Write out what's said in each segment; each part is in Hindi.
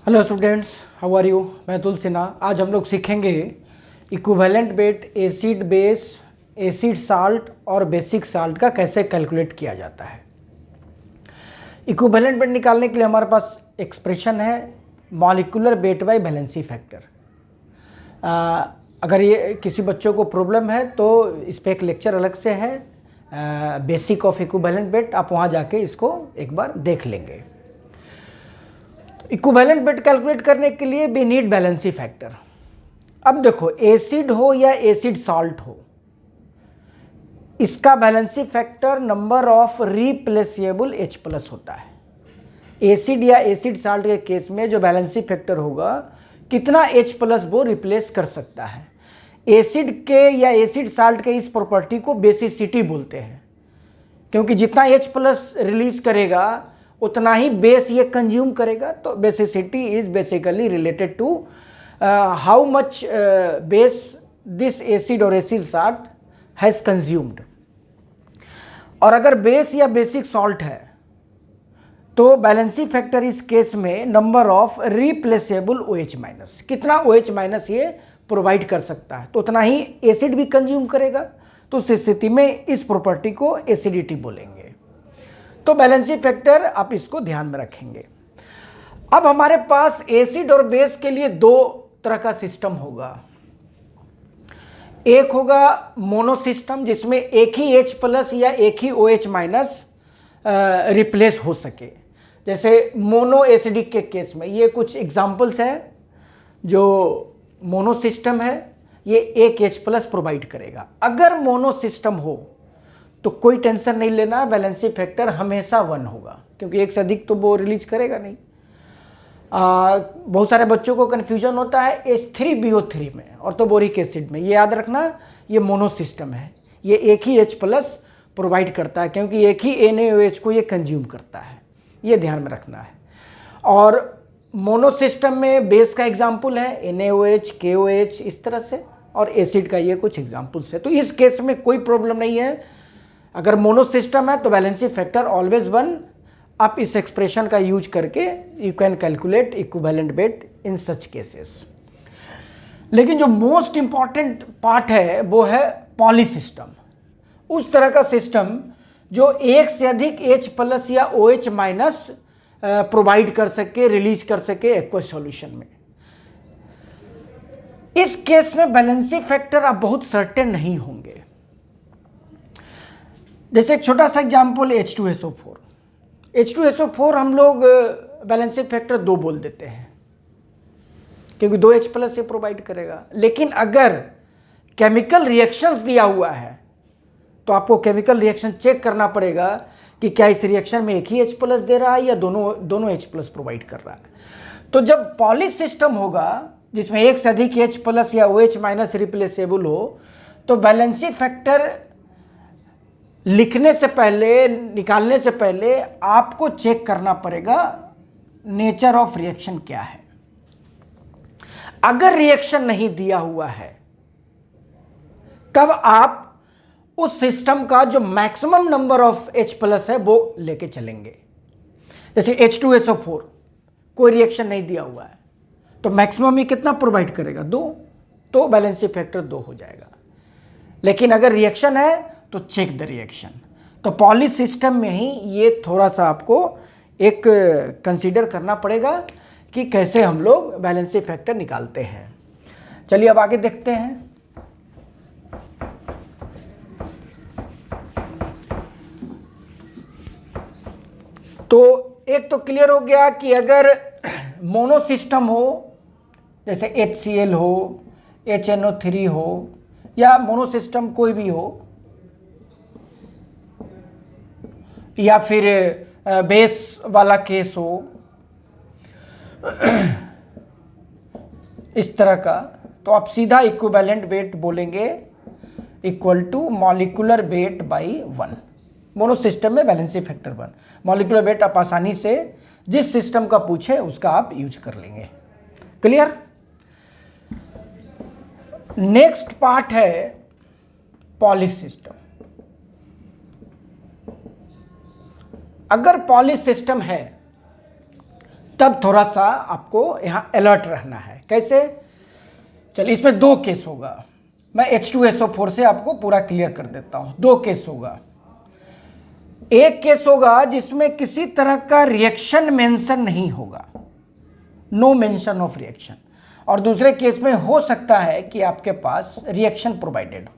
Hello students, how are you. मैं अतुल सिन्हा। आज हम लोग सीखेंगे equivalent weight acid base, acid salt और बेसिक साल्ट का कैसे कैलकुलेट किया जाता है। इक्विवेलेंट वेट निकालने के लिए हमारे पास एक्सप्रेशन है molecular weight by valency factor. अगर ये किसी बच्चों को प्रॉब्लम है तो इस पर एक लेक्चर अलग से है, बेसिक ऑफ इक्विवेलेंट वेट। आप वहाँ जाके इसको एक बार देख लेंगे। इक्विवेलेंट वेट कैलकुलेट करने के लिए वी नीड वैलेंसी फैक्टर। अब देखो, एसिड हो या एसिड सॉल्ट हो, इसका valency factor number of replaceable H plus होता है। एसिड या एसिड सॉल्ट के केस में जो वैलेंसी फैक्टर होगा, कितना H प्लस वो रिप्लेस कर सकता है। एसिड के या एसिड सॉल्ट के इस प्रॉपर्टी को बेसिसिटी बोलते हैं, क्योंकि जितना H प्लस रिलीज करेगा उतना ही बेस ये कंज्यूम करेगा। तो basicity is basically related to how much base this acid और एसिड सॉल्ट हैज कंज्यूम्ड। और अगर बेस या बेसिक सॉल्ट है तो बैलेंसी फैक्टर इस केस में number of replaceable OH minus, कितना OH माइनस ये प्रोवाइड कर सकता है, तो उतना ही एसिड भी कंज्यूम करेगा। तो उस स्थिति में इस प्रॉपर्टी को एसिडिटी बोलेंगे। तो बैलेंसी फैक्टर आप इसको ध्यान में रखेंगे। अब हमारे पास एसिड और बेस के लिए दो तरह का सिस्टम होगा। एक होगा मोनो सिस्टम, जिसमें एक ही H प्लस या एक ही OH माइनस रिप्लेस हो सके। जैसे मोनो एसिडिक के केस में ये कुछ एग्जांपल्स हैं। जो मोनो सिस्टम है ये एक H प्लस प्रोवाइड करेगा। अगर मोनो सिस्टम हो तो कोई टेंशन नहीं लेना, बैलेंसी फैक्टर हमेशा 1 होगा, क्योंकि एक से अधिक तो वो रिलीज करेगा नहीं। बहुत सारे बच्चों को कन्फ्यूजन होता है H3BO3 में और तो बोरिक एसिड में। ये याद रखना, ये मोनो सिस्टम है, ये एक ही H प्लस प्रोवाइड करता है, क्योंकि एक ही NaOH को ये कंज्यूम करता है। ये ध्यान में रखना है। और मोनो सिस्टम में बेस का एग्जाम्पल है NaOH, KOH, इस तरह से, और एसिड का ये कुछ एग्जाम्पल्स है। तो इस केस में कोई प्रॉब्लम नहीं है। अगर मोनो सिस्टम है तो बैलेंसी फैक्टर ऑलवेज 1। आप इस एक्सप्रेशन का यूज करके you can calculate equivalent weight in such cases. लेकिन जो मोस्ट इंपॉर्टेंट पार्ट है वो है पॉली सिस्टम। उस तरह का सिस्टम जो एक से अधिक H प्लस या OH माइनस प्रोवाइड कर सके, रिलीज कर सके एक्वस सॉल्यूशन में। इस केस में बैलेंसी फैक्टर आप बहुत सर्टेन नहीं होंगे। जैसे एक छोटा सा एग्जाम्पल H2SO4। H2SO4 हम लोग बैलेंसी फैक्टर 2 बोल देते हैं, क्योंकि 2 H प्लस से प्रोवाइड करेगा। लेकिन अगर केमिकल रिएक्शंस दिया हुआ है तो आपको केमिकल रिएक्शन चेक करना पड़ेगा कि क्या इस रिएक्शन में एक ही H प्लस दे रहा है या दोनों H प्लस प्रोवाइड कर रहा है। तो जब पॉली सिस्टम होगा जिसमें एक से अधिक H प्लस या OH माइनस रिप्लेसेबल हो, तो बैलेंसी फैक्टर लिखने से पहले, निकालने से पहले आपको चेक करना पड़ेगा नेचर ऑफ रिएक्शन क्या है। अगर रिएक्शन नहीं दिया हुआ है तब आप उस सिस्टम का जो maximum number of H plus है वो लेके चलेंगे। जैसे H2SO4 कोई रिएक्शन नहीं दिया हुआ है तो मैक्सिमम ही कितना प्रोवाइड करेगा, 2, तो बैलेंसी फैक्टर 2 हो जाएगा। लेकिन अगर रिएक्शन है तो चेक द रिएक्शन। तो पॉली सिस्टम में ही ये थोड़ा सा आपको एक कंसीडर करना पड़ेगा कि कैसे हम लोग बैलेंसी फैक्टर निकालते हैं। चलिए अब आगे देखते हैं। तो एक तो क्लियर हो गया कि अगर मोनो सिस्टम हो, जैसे HCl हो, HNO3 हो, या मोनो सिस्टम कोई भी हो, या फिर बेस वाला केस हो इस तरह का, तो आप सीधा इक्विवेलेंट वेट बोलेंगे equal to molecular weight by 1। Mono system में बैलेंसी फैक्टर 1। मॉलिक्यूलर वेट आप आसानी से जिस सिस्टम का पूछे उसका आप यूज कर लेंगे। क्लियर। नेक्स्ट पार्ट है पॉली सिस्टम। अगर पॉली सिस्टम है तब थोड़ा सा आपको यहाँ अलर्ट रहना है। कैसे? चलिए, इसमें दो केस होगा, मैं H2SO4 से आपको पूरा क्लियर कर देता हूँ। दो केस होगा, एक केस होगा जिसमें किसी तरह का रिएक्शन मेंशन नहीं होगा, नो मेंशन ऑफ रिएक्शन, और दूसरे केस में हो सकता है कि आपके पास रिएक्शन प्रोवाइडेड हो।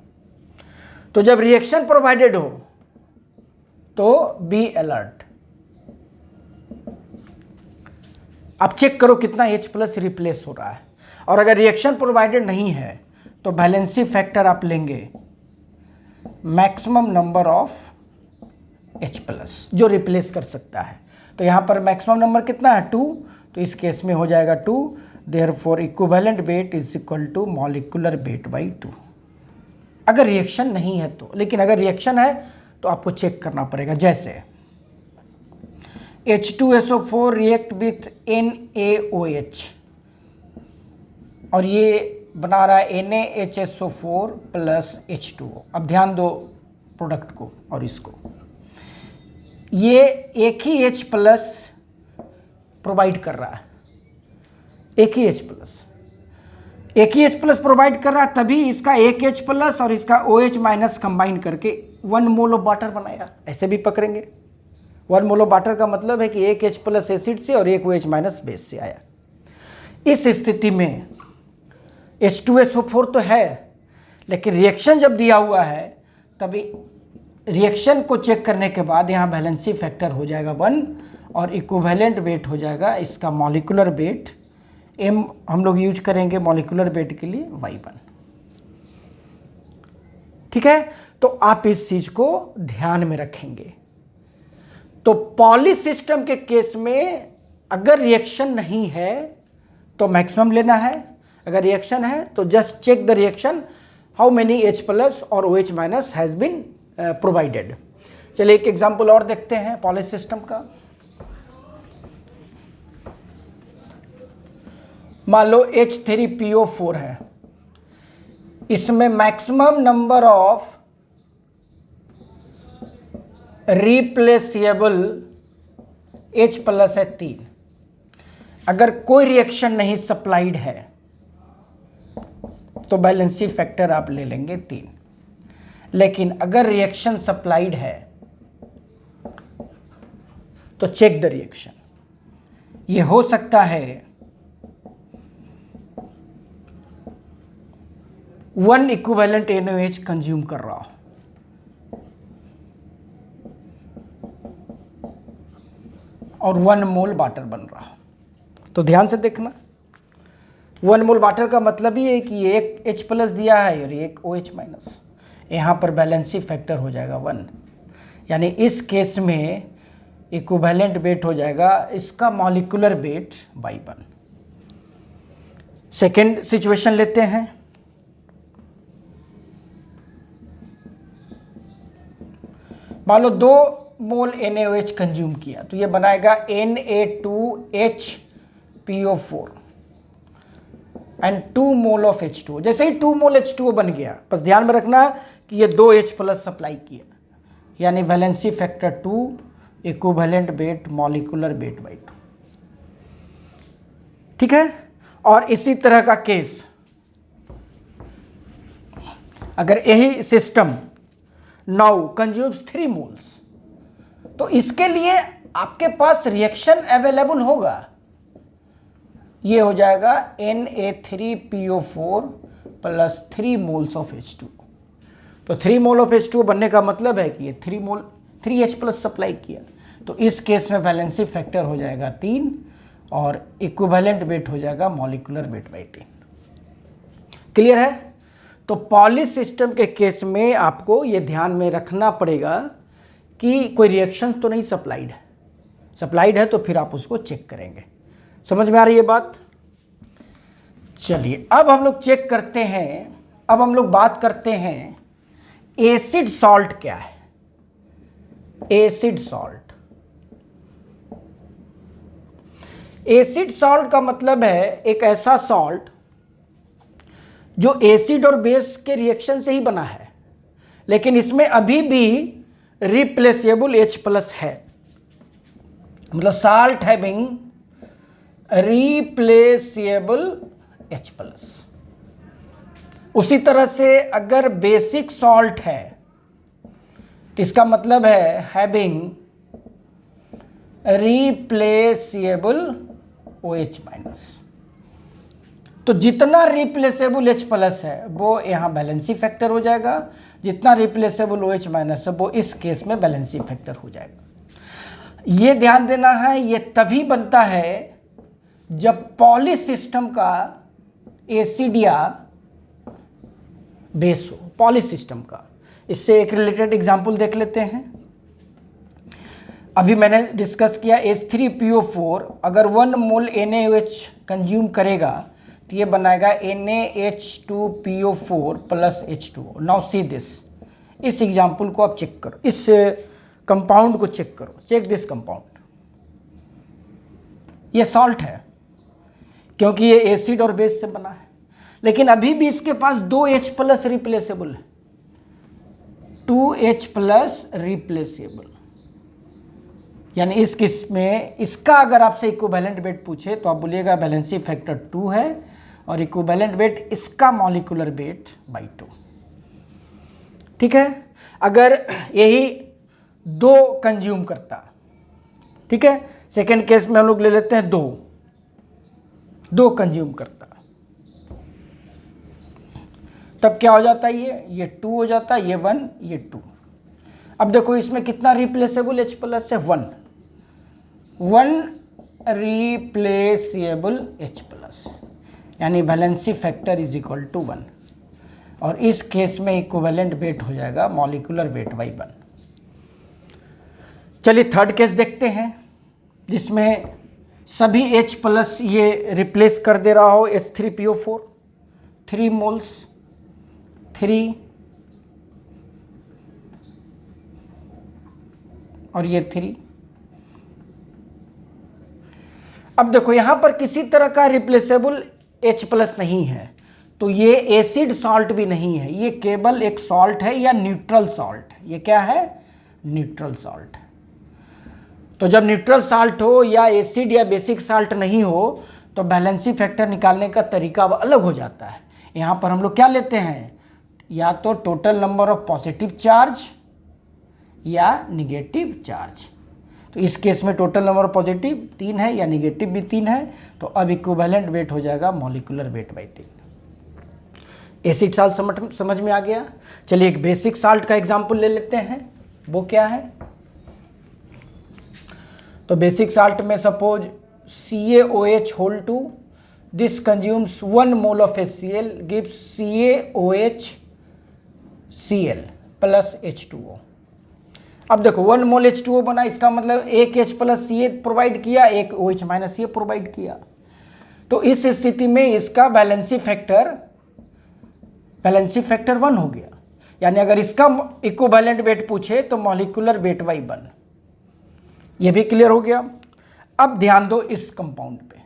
तो जब रिएक्शन प्रोवाइडेड हो तो बी अलर्ट। आप चेक करो कितना H+ रिप्लेस हो रहा है, और अगर रिएक्शन प्रोवाइडेड नहीं है तो वैलेंसी फैक्टर आप लेंगे मैक्सिमम नंबर ऑफ H+ जो रिप्लेस कर सकता है। तो यहाँ पर मैक्सिमम नंबर कितना है? 2, तो इस केस में हो जाएगा 2, therefore equivalent weight is equal to molecular weight by 2, अगर रिएक्शन नहीं है तो। लेकिन अगर रिएक्शन है तो आपको चेक करना पड़ेगा। जैसे H2SO4 रिएक्ट विथ NaOH और ये बना रहा है NaHSO4 प्लस H2O। अब ध्यान दो प्रोडक्ट को और इसको, ये एक ही H+ प्रोवाइड कर रहा है, एक ही H+ प्रोवाइड कर रहा है, तभी इसका एक H+ और इसका OH- कंबाइन करके 1 मोल ऑफ वाटर बनाया। ऐसे भी पकड़ेंगे, 1 मोल ऑफ वाटर का मतलब है कि एक H+ एसिड से और एक OH- बेस से आया। इस स्थिति में H2SO4 तो है, लेकिन रिएक्शन जब दिया हुआ है तभी रिएक्शन को चेक करने के बाद यहाँ वैलेंसी फैक्टर हो जाएगा 1 और इक्विवेलेंट वेट हो जाएगा इसका मॉलिक्यूलर वेट, M हम लोग यूज करेंगे मॉलिक्यूलर वेट के लिए Y1। ठीक है, तो आप इस चीज को ध्यान में रखेंगे। तो पॉली सिस्टम के केस में अगर रिएक्शन नहीं है तो मैक्सिमम लेना है, अगर रिएक्शन है तो just check the reaction how many H+ और OH- हैज बीन प्रोवाइडेड। चलिए एक एग्जांपल और देखते हैं पॉली सिस्टम का। मान लो H3PO4 है, इसमें maximum number of replaceable H+ है 3। अगर कोई रिएक्शन नहीं सप्लाइड है तो बैलेंसी फैक्टर आप ले लेंगे 3, लेकिन अगर रिएक्शन सप्लाइड है तो चेक द रिएक्शन। ये हो सकता है 1 इक्विवेलेंट NaOH कंज्यूम कर रहा हो, और 1 मोल वाटर बन रहा हो। तो ध्यान से देखना, 1 मोल वाटर का मतलब ही है कि एक H+ दिया है और एक OH-। यहाँ पर बैलेंसी फैक्टर हो जाएगा 1, यानी इस केस में इक्विवेलेंट वेट हो जाएगा इसका molecular weight Y1। Second situation लेते हैं। मान लो 2 मोल NaOH कंज्यूम किया तो ये बनाएगा Na2HPO4 and 2 mole of H2O। जैसे ही 2 मोल H2O बन गया, बस ध्यान में रखना कि ये 2 H+ सप्लाई किया, यानी valency factor 2, equivalent weight molecular weight by 2। ठीक है, और इसी तरह का केस अगर यही सिस्टम नाउ कंज्यूम्स 3 मोल्स तो इसके लिए आपके पास रिएक्शन अवेलेबल होगा। ये हो जाएगा Na3PO4 plus 3 moles of H2O। तो 3 मोल ऑफ H2O बनने का मतलब है कि ये 3 H+ सप्लाई किया, तो इस केस में वैलेंसी फैक्टर हो जाएगा 3 और इक्विवेलेंट वेट हो जाएगा मॉलिक्यूलर वेट बाई 3। क्लियर है? तो पॉली सिस्टम के केस में आपको ये ध्यान में रखना पड़ेगा कि कोई रिएक्शंस तो नहीं सप्लाइड है, सप्लाइड है तो फिर आप उसको चेक करेंगे। समझ में आ रही है बात? चलिए अब हम लोग चेक करते हैं, अब हम लोग बात करते हैं एसिड सॉल्ट क्या है। एसिड सॉल्ट, एसिड सॉल्ट का मतलब है एक ऐसा सॉल्ट जो एसिड और बेस के रिएक्शन से ही बना है, लेकिन इसमें अभी भी रिप्लेसेबल H+ है, मतलब साल्ट हैविंग रिप्लेसेबल H+। उसी तरह से अगर बेसिक सॉल्ट है तो इसका मतलब है हैविंग रिप्लेसेबल OH-। तो जितना रिप्लेसेबल H+ है वो यहाँ बैलेंसी फैक्टर हो जाएगा, जितना रिप्लेसेबल OH- है वो इस केस में बैलेंसी फैक्टर हो जाएगा। ये ध्यान देना है, ये तभी बनता है जब पॉली सिस्टम का एसिड या बेस हो, पॉली सिस्टम का। इससे एक रिलेटेड एग्जांपल देख लेते हैं। अभी मैंने डिस्कस किया H3PO4 अगर 1 मोल NaOH कंज्यूम करेगा तो ये बनाएगा NaH2PO4 plus H2O। Now see this, इस एग्जांपल को आप चेक करो, इस कंपाउंड को चेक करो, चेक दिस कंपाउंड। ये सॉल्ट है क्योंकि ये एसिड और बेस से बना है, लेकिन अभी भी इसके पास 2H+ रिप्लेसेबल है, 2H+ रिप्लेसेबल। यानी इस केस में इसका अगर आपसे इक्विवेलेंट वेट पूछे तो आप बोलिएगा बैलेंसी फैक्टर 2 है और इक्विवेलेंट वेट इसका मॉलिक्यूलर वेट बाई 2। ठीक है, अगर यही 2 कंज्यूम करता, ठीक है, सेकेंड केस में हम लोग ले लेते हैं 2 कंज्यूम करता, तब क्या हो जाता है, ये 2 हो जाता है, ये 1 ये 2। अब देखो इसमें कितना रिप्लेसेबल H+ है, 1 रिप्लेसेबल H+, यानी valency factor is equal to 1, और इस केस में इक्विवेलेंट वेट हो जाएगा मॉलिक्यूलर वेट बाई 1। चलिए थर्ड केस देखते हैं जिसमें सभी H+ ये रिप्लेस कर दे रहा हो H3PO4, 3 मोल्स, 3 और ये 3। अब देखो यहां पर किसी तरह का रिप्लेसेबल H+ नहीं है, तो ये एसिड सॉल्ट भी नहीं है, ये केवल एक सॉल्ट है या न्यूट्रल सॉल्ट है। ये क्या है, न्यूट्रल सॉल्ट। तो जब न्यूट्रल सॉल्ट हो या एसिड या बेसिक सॉल्ट नहीं हो तो बैलेंसी फैक्टर निकालने का तरीका अलग हो जाता है। यहां पर हम लोग क्या लेते हैं, या तो total number of positive charge या निगेटिव चार्ज। तो इस केस में टोटल नंबर ऑफ पॉजिटिव 3 है या निगेटिव भी 3 है, तो अब इक्विवेलेंट वेट हो जाएगा molecular weight by 3। Acid salt समझ में आ गया। चलिए एक बेसिक साल्ट का एग्जांपल ले लेते हैं, वो क्या है। तो बेसिक साल्ट में suppose CaOH2, this consumes 1 mole of HCl gives CaOHCl plus H2O। अब देखो 1 मोल H2O बना, इसका मतलब एक H+ Ca प्रोवाइड किया, एक OH- Ca प्रोवाइड किया। तो इस स्थिति में इसका बैलेंसी फैक्टर 1 हो गया। यानी अगर इसका इक्विवेलेंट वेट पूछे तो मॉलिक्यूलर वेट बाई 1। ये भी क्लियर हो गया। अब ध्यान दो इस कंपाउंड पे,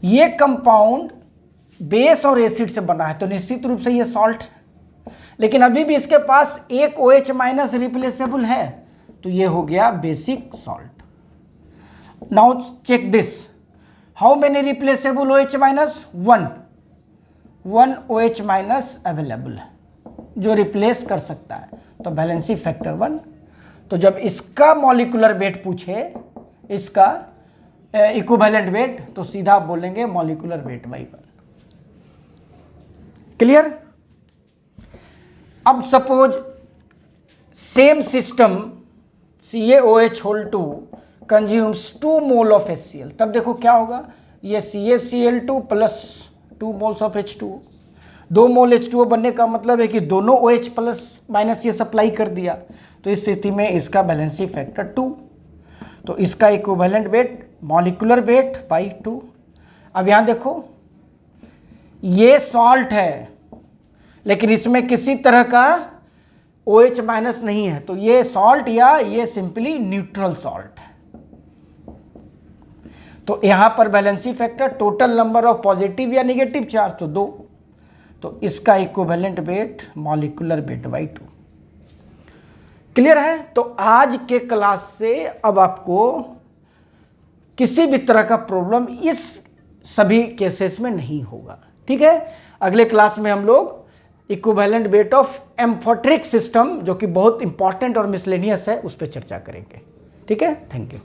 ये कंपाउंड बेस और एसिड से बना है तो निश्चित रूप से ये सॉल्ट है, लेकिन अभी भी इसके पास एक OH- रिप्लेसेबल है, तो ये हो गया basic salt. Now check this, how many replaceable OH-? 1 OH- available है जो रिप्लेस कर सकता है, तो बैलेंसी फैक्टर 1। तो जब इसका मॉलिक्यूलर वेट पूछे, इसका इक्विवेलेंट वेट, तो सीधा आप बोलेंगे मॉलिक्यूलर वेट बाई 1। क्लियर। अब suppose same system CaOH2 consumes 2 mole of HCl, तब देखो क्या होगा, ये CaCl2 plus 2 moles of H2O। 2 mole H2O बनने का मतलब है कि दोनों OH+ ये सप्लाई कर दिया, तो इस स्थिति में इसका बैलेंसी फैक्टर 2। तो इसका equivalent weight molecular weight by 2। अब यहाँ देखो ये सॉल्ट है लेकिन इसमें किसी तरह का OH- नहीं है, तो ये सॉल्ट या ये सिंपली न्यूट्रल सॉल्ट है। तो यहां पर valency factor total number of positive या निगेटिव चार्ज तो 2, तो इसका equivalent weight molecular weight by 2। Clear है। तो आज के क्लास से अब आपको किसी भी तरह का प्रॉब्लम इस सभी केसेस में नहीं होगा। ठीक है, अगले क्लास में हम लोग equivalent weight of amphoteric system, जो कि बहुत इंपॉर्टेंट और मिसलेनियस है, उस पर चर्चा करेंगे। ठीक है, थैंक यू।